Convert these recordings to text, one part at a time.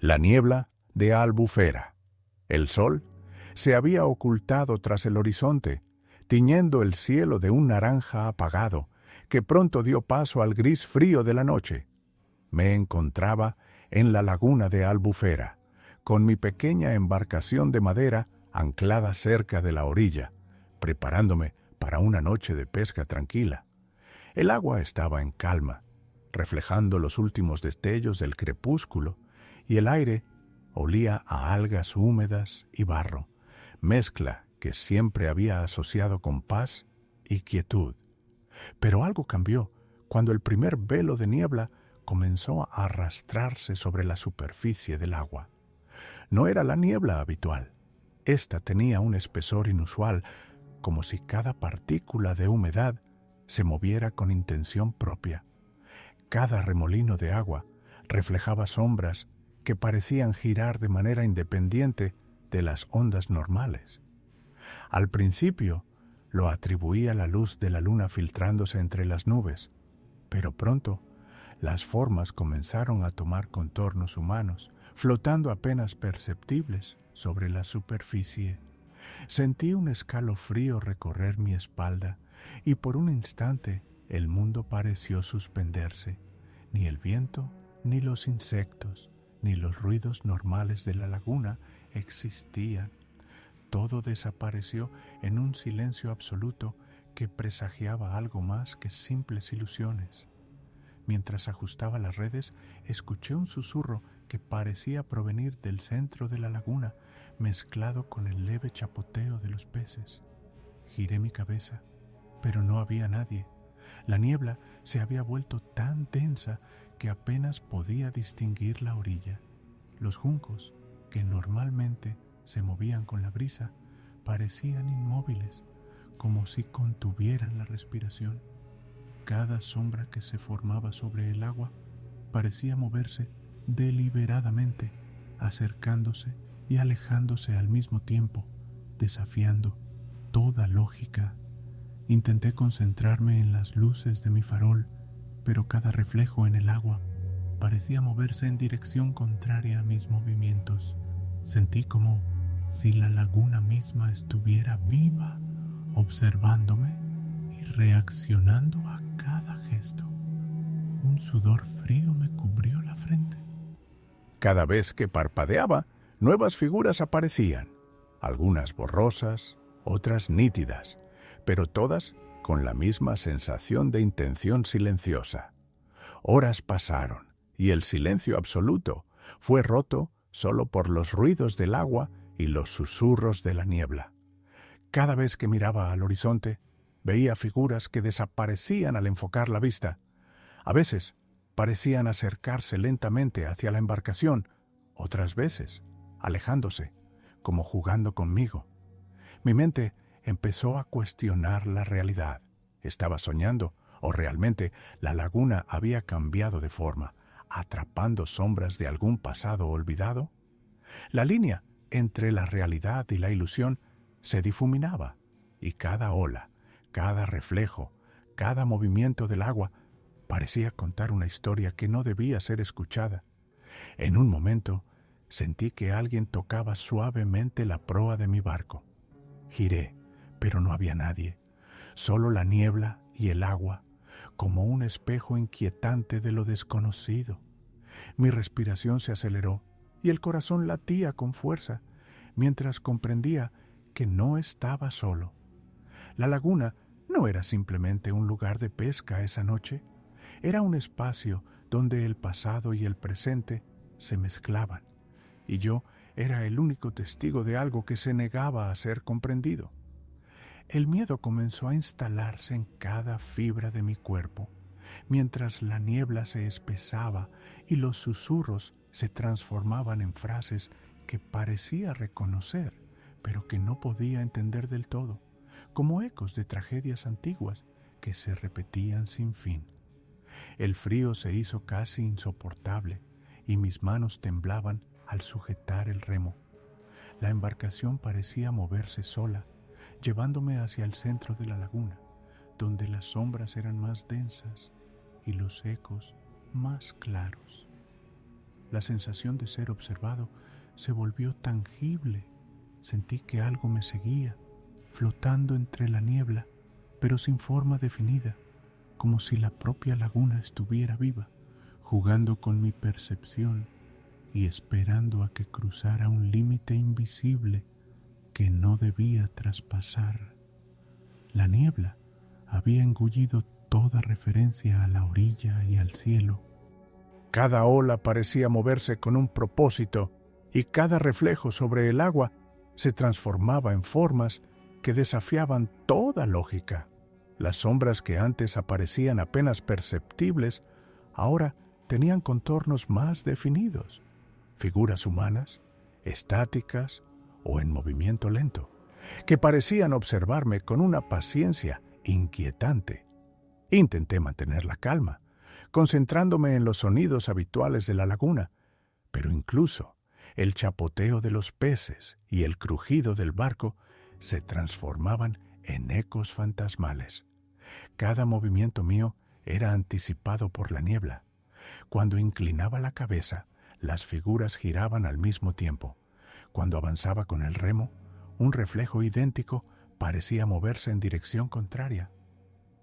La niebla de Albufera. El sol se había ocultado tras el horizonte, tiñendo el cielo de un naranja apagado, que pronto dio paso al gris frío de la noche. Me encontraba en la laguna de Albufera, con mi pequeña embarcación de madera anclada cerca de la orilla, preparándome para una noche de pesca tranquila. El agua estaba en calma, reflejando los últimos destellos del crepúsculo, y el aire olía a algas húmedas y barro, mezcla que siempre había asociado con paz y quietud. Pero algo cambió cuando el primer velo de niebla comenzó a arrastrarse sobre la superficie del agua. No era la niebla habitual. Esta tenía un espesor inusual, como si cada partícula de humedad se moviera con intención propia. Cada remolino de agua reflejaba sombras que parecían girar de manera independiente de las ondas normales. Al principio lo atribuía a la luz de la luna filtrándose entre las nubes, pero pronto las formas comenzaron a tomar contornos humanos, flotando apenas perceptibles sobre la superficie. Sentí un escalofrío recorrer mi espalda y por un instante el mundo pareció suspenderse. Ni el viento, ni los insectos, ni los ruidos normales de la laguna existían. Todo desapareció en un silencio absoluto que presagiaba algo más que simples ilusiones. Mientras ajustaba las redes, escuché un susurro que parecía provenir del centro de la laguna, mezclado con el leve chapoteo de los peces. Giré mi cabeza, pero no había nadie. La niebla se había vuelto tan densa que apenas podía distinguir la orilla. Los juncos, que normalmente se movían con la brisa, parecían inmóviles, como si contuvieran la respiración. Cada sombra que se formaba sobre el agua parecía moverse deliberadamente, acercándose y alejándose al mismo tiempo, desafiando toda lógica. Intenté concentrarme en las luces de mi farol, pero cada reflejo en el agua parecía moverse en dirección contraria a mis movimientos. Sentí como si la laguna misma estuviera viva, observándome y reaccionando a cada gesto. Un sudor frío me cubrió la frente. Cada vez que parpadeaba, nuevas figuras aparecían, algunas borrosas, otras nítidas, pero todas con la misma sensación de intención silenciosa. Horas pasaron y el silencio absoluto fue roto solo por los ruidos del agua y los susurros de la niebla. Cada vez que miraba al horizonte, veía figuras que desaparecían al enfocar la vista. A veces parecían acercarse lentamente hacia la embarcación, otras veces alejándose, como jugando conmigo. Mi mente empezó a cuestionar la realidad. ¿Estaba soñando o realmente la laguna había cambiado de forma, atrapando sombras de algún pasado olvidado? La línea entre la realidad y la ilusión se difuminaba, y cada ola, cada reflejo, cada movimiento del agua parecía contar una historia que no debía ser escuchada. En un momento sentí que alguien tocaba suavemente la proa de mi barco. Giré, pero no había nadie, solo la niebla y el agua, como un espejo inquietante de lo desconocido. Mi respiración se aceleró y el corazón latía con fuerza, mientras comprendía que no estaba solo. La laguna no era simplemente un lugar de pesca esa noche, era un espacio donde el pasado y el presente se mezclaban, y yo era el único testigo de algo que se negaba a ser comprendido. El miedo comenzó a instalarse en cada fibra de mi cuerpo, mientras la niebla se espesaba y los susurros se transformaban en frases que parecía reconocer, pero que no podía entender del todo, como ecos de tragedias antiguas que se repetían sin fin. El frío se hizo casi insoportable y mis manos temblaban al sujetar el remo. La embarcación parecía moverse sola, llevándome hacia el centro de la laguna, donde las sombras eran más densas y los ecos más claros. la sensación de ser observado se volvió tangible. Sentí que algo me seguía, flotando entre la niebla, pero sin forma definida, como si la propia laguna estuviera viva, jugando con mi percepción y esperando a que cruzara un límite invisible que no debía traspasar. La niebla había engullido toda referencia a la orilla y al cielo. Cada ola parecía moverse con un propósito y cada reflejo sobre el agua se transformaba en formas que desafiaban toda lógica. Las sombras que antes aparecían apenas perceptibles, ahora tenían contornos más definidos, figuras humanas, estáticas o en movimiento lento, que parecían observarme con una paciencia inquietante. Intenté mantener la calma, concentrándome en los sonidos habituales de la laguna, pero incluso el chapoteo de los peces y el crujido del barco se transformaban en ecos fantasmales. Cada movimiento mío era anticipado por la niebla. Cuando inclinaba la cabeza, las figuras giraban al mismo tiempo. Cuando avanzaba con el remo, un reflejo idéntico parecía moverse en dirección contraria.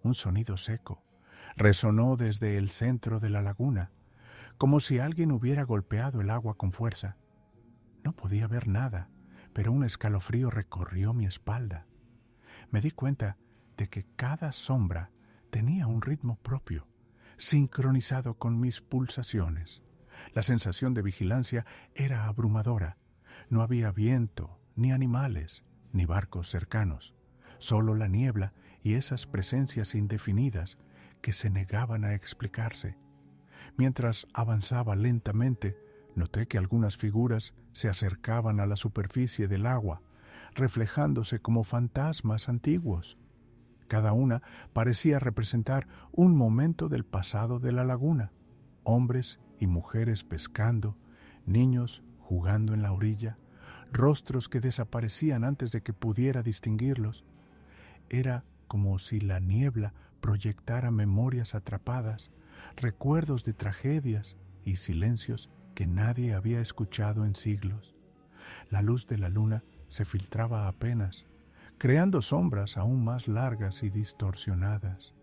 Un sonido seco resonó desde el centro de la laguna, como si alguien hubiera golpeado el agua con fuerza. No podía ver nada, pero un escalofrío recorrió mi espalda. Me di cuenta de que cada sombra tenía un ritmo propio, sincronizado con mis pulsaciones. La sensación de vigilancia era abrumadora. No había viento, ni animales, ni barcos cercanos, solo la niebla y esas presencias indefinidas que se negaban a explicarse. Mientras avanzaba lentamente, noté que algunas figuras se acercaban a la superficie del agua, reflejándose como fantasmas antiguos. Cada una parecía representar un momento del pasado de la laguna: hombres y mujeres pescando, niños jugando en la orilla, rostros que desaparecían antes de que pudiera distinguirlos. Era como si la niebla proyectara memorias atrapadas, recuerdos de tragedias y silencios que nadie había escuchado en siglos. La luz de la luna se filtraba apenas, creando sombras aún más largas y distorsionadas.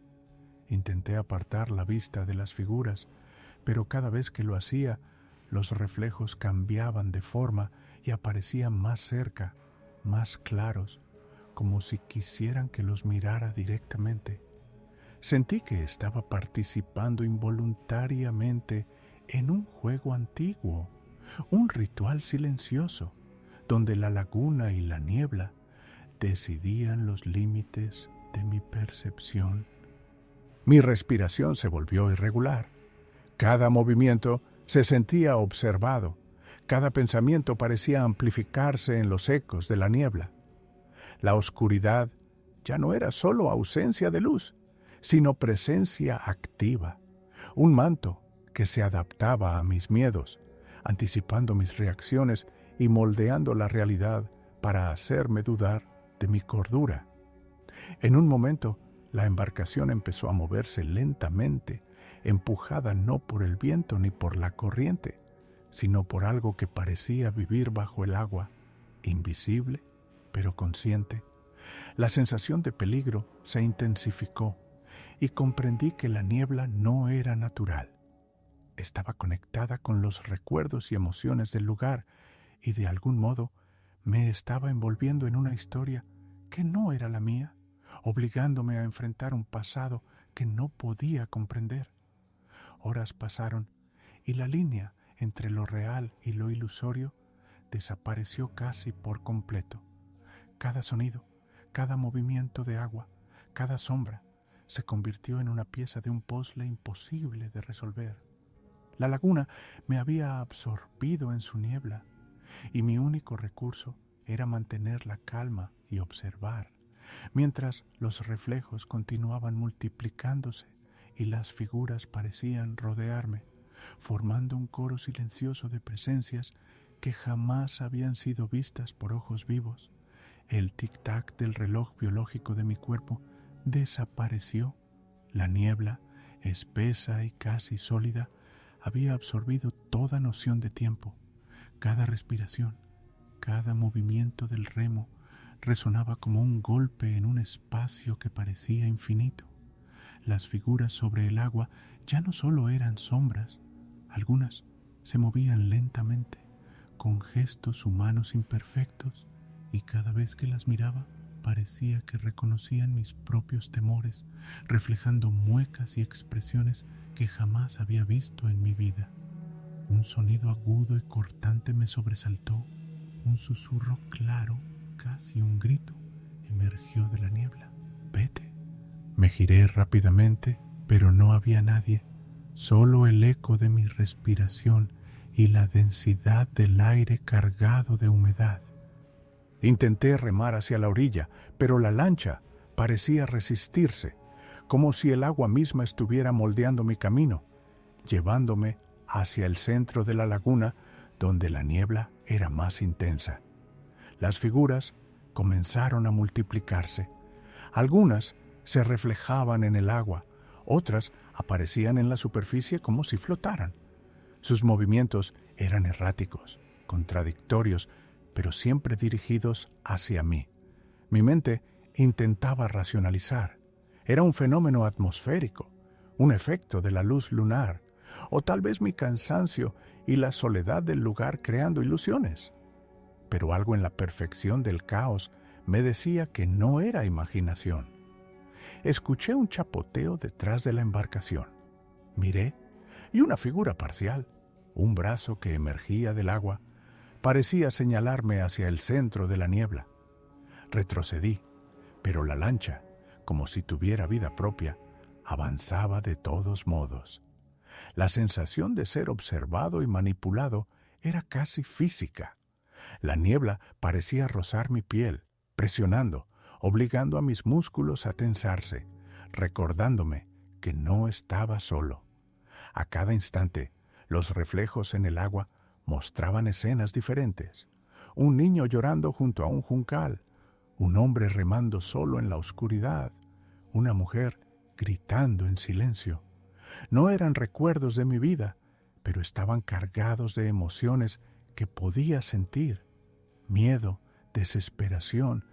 Intenté apartar la vista de las figuras, pero cada vez que lo hacía, los reflejos cambiaban de forma y aparecían más cerca, más claros, como si quisieran que los mirara directamente. Sentí que estaba participando involuntariamente en un juego antiguo, un ritual silencioso, donde la laguna y la niebla decidían los límites de mi percepción. Mi respiración se volvió irregular. Cada movimiento se sentía observado. Cada pensamiento parecía amplificarse en los ecos de la niebla. La oscuridad ya no era solo ausencia de luz, sino presencia activa, un manto que se adaptaba a mis miedos, anticipando mis reacciones y moldeando la realidad para hacerme dudar de mi cordura. En un momento, la embarcación empezó a moverse lentamente, empujada no por el viento ni por la corriente, sino por algo que parecía vivir bajo el agua, invisible pero consciente. La sensación de peligro se intensificó y comprendí que la niebla no era natural. Estaba conectada con los recuerdos y emociones del lugar y de algún modo me estaba envolviendo en una historia que no era la mía, obligándome a enfrentar un pasado que no podía comprender. Horas pasaron y la línea entre lo real y lo ilusorio desapareció casi por completo. Cada sonido, cada movimiento de agua, cada sombra se convirtió en una pieza de un puzzle imposible de resolver. La laguna me había absorbido en su niebla y mi único recurso era mantener la calma y observar, mientras los reflejos continuaban multiplicándose y las figuras parecían rodearme, formando un coro silencioso de presencias que jamás habían sido vistas por ojos vivos. El tic-tac del reloj biológico de mi cuerpo desapareció. La niebla, espesa y casi sólida, había absorbido toda noción de tiempo. Cada respiración, cada movimiento del remo resonaba como un golpe en un espacio que parecía infinito. Las figuras sobre el agua ya no solo eran sombras, algunas se movían lentamente, con gestos humanos imperfectos, y cada vez que las miraba parecía que reconocían mis propios temores, reflejando muecas y expresiones que jamás había visto en mi vida. Un sonido agudo y cortante me sobresaltó, un susurro claro, casi un grito, emergió de la niebla. «Vete». Me giré rápidamente, pero no había nadie, solo el eco de mi respiración y la densidad del aire cargado de humedad. Intenté remar hacia la orilla, pero la lancha parecía resistirse, como si el agua misma estuviera moldeando mi camino, llevándome hacia el centro de la laguna, donde la niebla era más intensa. Las figuras comenzaron a multiplicarse. Algunas se reflejaban en el agua, otras aparecían en la superficie como si flotaran. Sus movimientos eran erráticos, contradictorios, pero siempre dirigidos hacia mí. Mi mente intentaba racionalizar. Era un fenómeno atmosférico, un efecto de la luz lunar, o tal vez mi cansancio y la soledad del lugar creando ilusiones. Pero algo en la perfección del caos me decía que no era imaginación. Escuché un chapoteo detrás de la embarcación. Miré, y una figura parcial, un brazo que emergía del agua, parecía señalarme hacia el centro de la niebla. Retrocedí, pero la lancha, como si tuviera vida propia, avanzaba de todos modos. La sensación de ser observado y manipulado era casi física. La niebla parecía rozar mi piel, presionando, obligando a mis músculos a tensarse, recordándome que no estaba solo. A cada instante, los reflejos en el agua mostraban escenas diferentes. Un niño llorando junto a un juncal, un hombre remando solo en la oscuridad, una mujer gritando en silencio. No eran recuerdos de mi vida, pero estaban cargados de emociones que podía sentir: miedo, desesperación,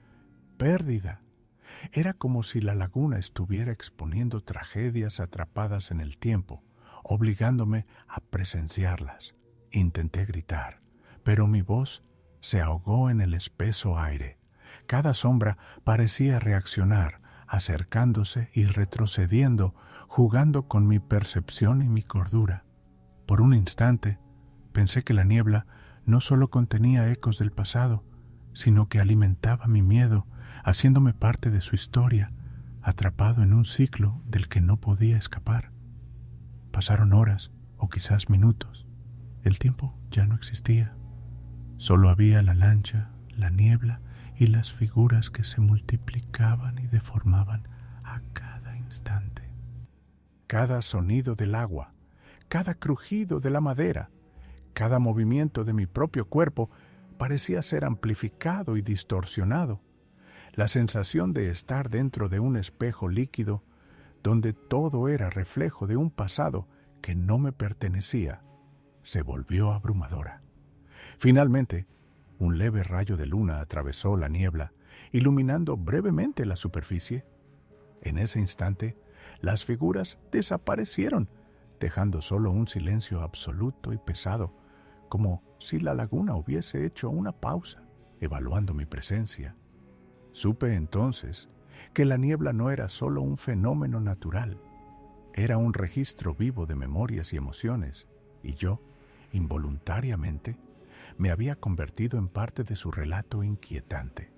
pérdida. Era como si la laguna estuviera exponiendo tragedias atrapadas en el tiempo, obligándome a presenciarlas. Intenté gritar, pero mi voz se ahogó en el espeso aire. Cada sombra parecía reaccionar, acercándose y retrocediendo, jugando con mi percepción y mi cordura. Por un instante, pensé que la niebla no solo contenía ecos del pasado, sino que alimentaba mi miedo, haciéndome parte de su historia, atrapado en un ciclo del que no podía escapar. Pasaron horas, o quizás minutos. El tiempo ya no existía. Solo había la lancha, la niebla y las figuras que se multiplicaban y deformaban a cada instante. Cada sonido del agua, cada crujido de la madera, cada movimiento de mi propio cuerpo parecía ser amplificado y distorsionado. La sensación de estar dentro de un espejo líquido, donde todo era reflejo de un pasado que no me pertenecía, se volvió abrumadora. Finalmente, un leve rayo de luna atravesó la niebla, iluminando brevemente la superficie. En ese instante, las figuras desaparecieron, dejando solo un silencio absoluto y pesado, como si la laguna hubiese hecho una pausa, evaluando mi presencia. Supe entonces que la niebla no era solo un fenómeno natural, era un registro vivo de memorias y emociones, y yo, involuntariamente, me había convertido en parte de su relato inquietante.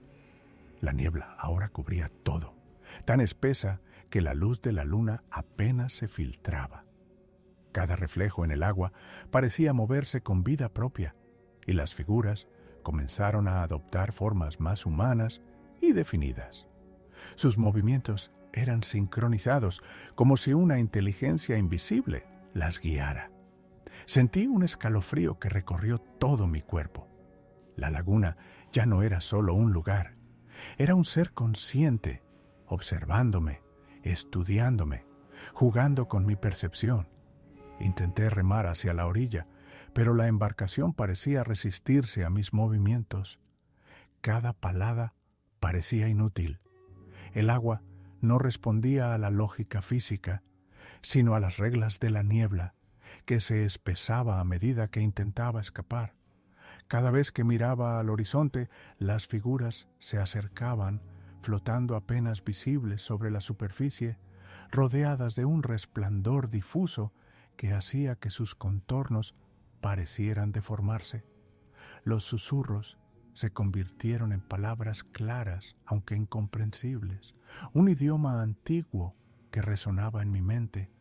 La niebla ahora cubría todo, tan espesa que la luz de la luna apenas se filtraba. Cada reflejo en el agua parecía moverse con vida propia, y las figuras comenzaron a adoptar formas más humanas y definidas. Sus movimientos eran sincronizados, como si una inteligencia invisible las guiara. Sentí un escalofrío que recorrió todo mi cuerpo. La laguna ya no era solo un lugar, era un ser consciente, observándome, estudiándome, jugando con mi percepción. Intenté remar hacia la orilla, pero la embarcación parecía resistirse a mis movimientos. Cada palada parecía inútil. El agua no respondía a la lógica física, sino a las reglas de la niebla, que se espesaba a medida que intentaba escapar. Cada vez que miraba al horizonte, las figuras se acercaban, flotando apenas visibles sobre la superficie, rodeadas de un resplandor difuso que hacía que sus contornos parecieran deformarse. Los susurros se convirtieron en palabras claras, aunque incomprensibles, un idioma antiguo que resonaba en mi mente,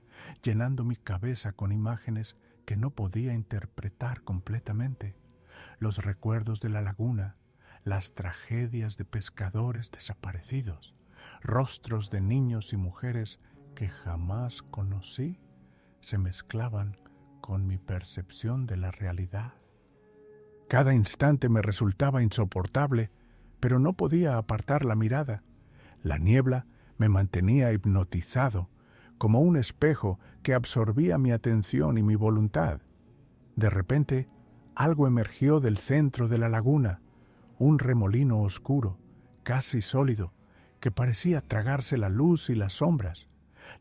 llenando mi cabeza con imágenes que no podía interpretar completamente. Los recuerdos de la laguna, las tragedias de pescadores desaparecidos, rostros de niños y mujeres que jamás conocí, se mezclaban con mi percepción de la realidad. Cada instante me resultaba insoportable, pero no podía apartar la mirada. La niebla me mantenía hipnotizado, como un espejo que absorbía mi atención y mi voluntad. De repente, algo emergió del centro de la laguna, un remolino oscuro, casi sólido, que parecía tragarse la luz y las sombras.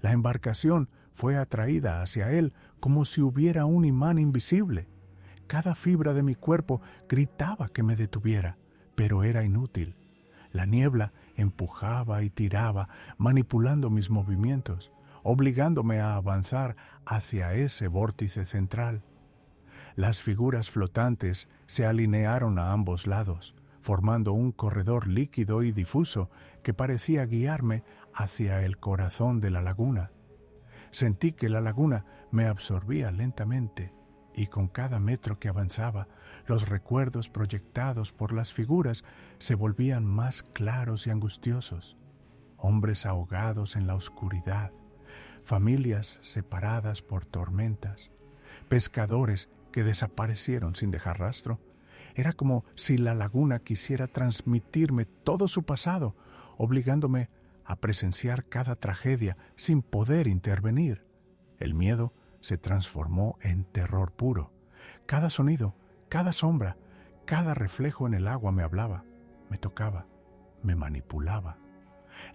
La embarcación fue atraída hacia él como si hubiera un imán invisible. Cada fibra de mi cuerpo gritaba que me detuviera, pero era inútil. La niebla empujaba y tiraba, manipulando mis movimientos, obligándome a avanzar hacia ese vórtice central. Las figuras flotantes se alinearon a ambos lados, formando un corredor líquido y difuso que parecía guiarme hacia el corazón de la laguna. Sentí que la laguna me absorbía lentamente, y con cada metro que avanzaba, los recuerdos proyectados por las figuras se volvían más claros y angustiosos. Hombres ahogados en la oscuridad, familias separadas por tormentas, pescadores que desaparecieron sin dejar rastro. Era como si la laguna quisiera transmitirme todo su pasado, obligándome a presenciar cada tragedia sin poder intervenir. El miedo se transformó en terror puro. Cada sonido, cada sombra, cada reflejo en el agua me hablaba, me tocaba, me manipulaba.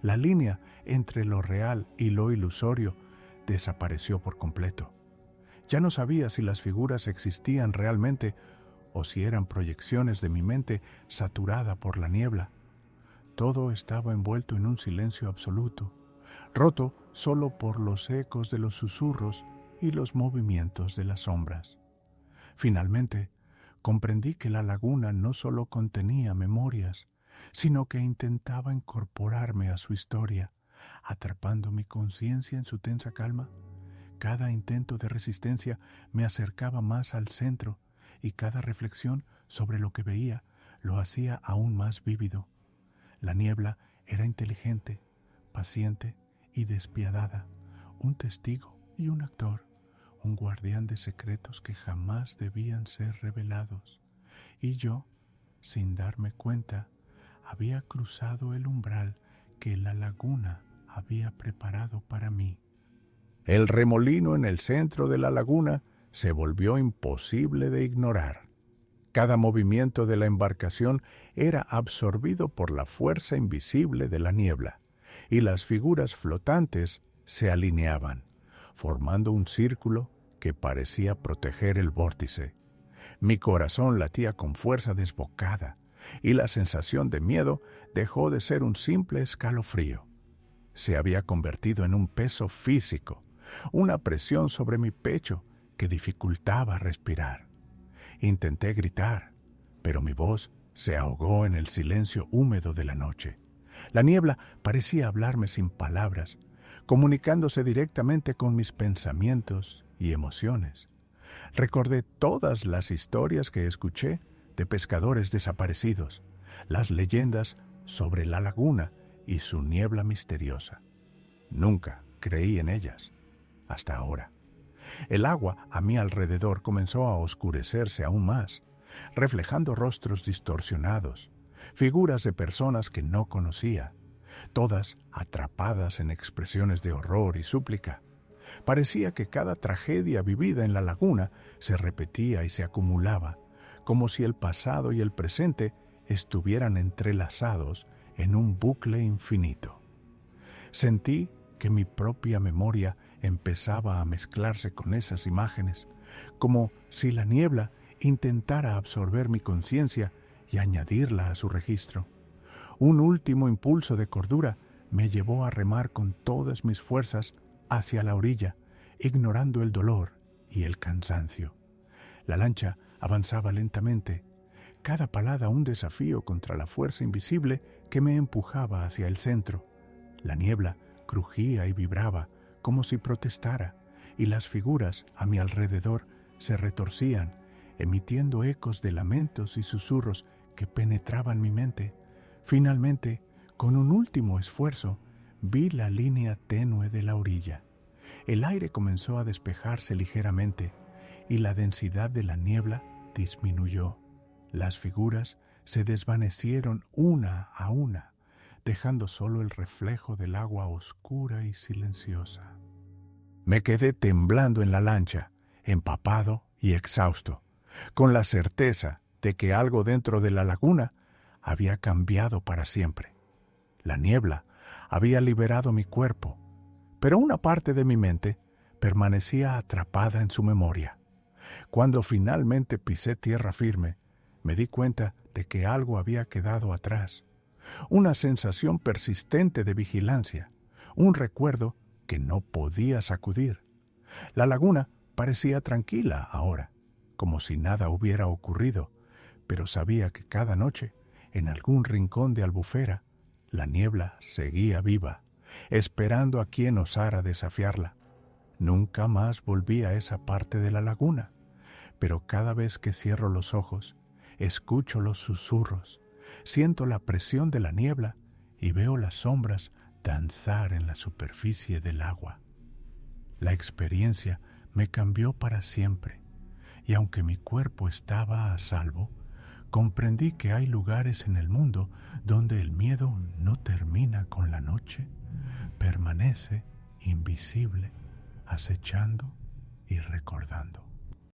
La línea entre lo real y lo ilusorio desapareció por completo. Ya no sabía si las figuras existían realmente o si eran proyecciones de mi mente saturada por la niebla. Todo estaba envuelto en un silencio absoluto, roto solo por los ecos de los susurros y los movimientos de las sombras. Finalmente, comprendí que la laguna no solo contenía memorias, sino que intentaba incorporarme a su historia, atrapando mi conciencia en su tensa calma. Cada intento de resistencia me acercaba más al centro, y cada reflexión sobre lo que veía lo hacía aún más vívido. La niebla era inteligente, paciente y despiadada, un testigo y un actor, un guardián de secretos que jamás debían ser revelados. Y yo, sin darme cuenta, había cruzado el umbral que la laguna había preparado para mí. El remolino en el centro de la laguna se volvió imposible de ignorar. Cada movimiento de la embarcación era absorbido por la fuerza invisible de la niebla, y las figuras flotantes se alineaban, formando un círculo que parecía proteger el vórtice. Mi corazón latía con fuerza desbocada, y la sensación de miedo dejó de ser un simple escalofrío. Se había convertido en un peso físico, una presión sobre mi pecho que dificultaba respirar. Intenté gritar, pero mi voz se ahogó en el silencio húmedo de la noche. La niebla parecía hablarme sin palabras, comunicándose directamente con mis pensamientos y emociones. Recordé todas las historias que escuché de pescadores desaparecidos, las leyendas sobre la laguna y su niebla misteriosa. Nunca creí en ellas, hasta ahora. El agua a mi alrededor comenzó a oscurecerse aún más, reflejando rostros distorsionados, figuras de personas que no conocía, todas atrapadas en expresiones de horror y súplica. Parecía que cada tragedia vivida en la laguna se repetía y se acumulaba, como si el pasado y el presente estuvieran entrelazados en un bucle infinito. Sentí que mi propia memoria empezaba a mezclarse con esas imágenes, como si la niebla intentara absorber mi conciencia y añadirla a su registro. Un último impulso de cordura me llevó a remar con todas mis fuerzas hacia la orilla, ignorando el dolor y el cansancio. La lancha avanzaba lentamente, cada palada un desafío contra la fuerza invisible que me empujaba hacia el centro. La niebla crujía y vibraba como si protestara, y las figuras a mi alrededor se retorcían, emitiendo ecos de lamentos y susurros que penetraban mi mente. Finalmente, con un último esfuerzo, vi la línea tenue de la orilla. El aire comenzó a despejarse ligeramente y la densidad de la niebla disminuyó. Las figuras se desvanecieron una a una, dejando solo el reflejo del agua oscura y silenciosa. Me quedé temblando en la lancha, empapado y exhausto, con la certeza de que algo dentro de la laguna había cambiado para siempre. La niebla había liberado mi cuerpo, pero una parte de mi mente permanecía atrapada en su memoria. Cuando finalmente pisé tierra firme, me di cuenta de que algo había quedado atrás. Una sensación persistente de vigilancia, un recuerdo que no podía sacudir. La laguna parecía tranquila ahora, como si nada hubiera ocurrido, pero sabía que cada noche, en algún rincón de Albufera, la niebla seguía viva, esperando a quien osara desafiarla. Nunca más volví a esa parte de la laguna, pero cada vez que cierro los ojos, escucho los susurros, siento la presión de la niebla y veo las sombras danzar en la superficie del agua. La experiencia me cambió para siempre, y aunque mi cuerpo estaba a salvo, comprendí que hay lugares en el mundo donde el miedo no termina con la noche, permanece invisible, acechando y recordando.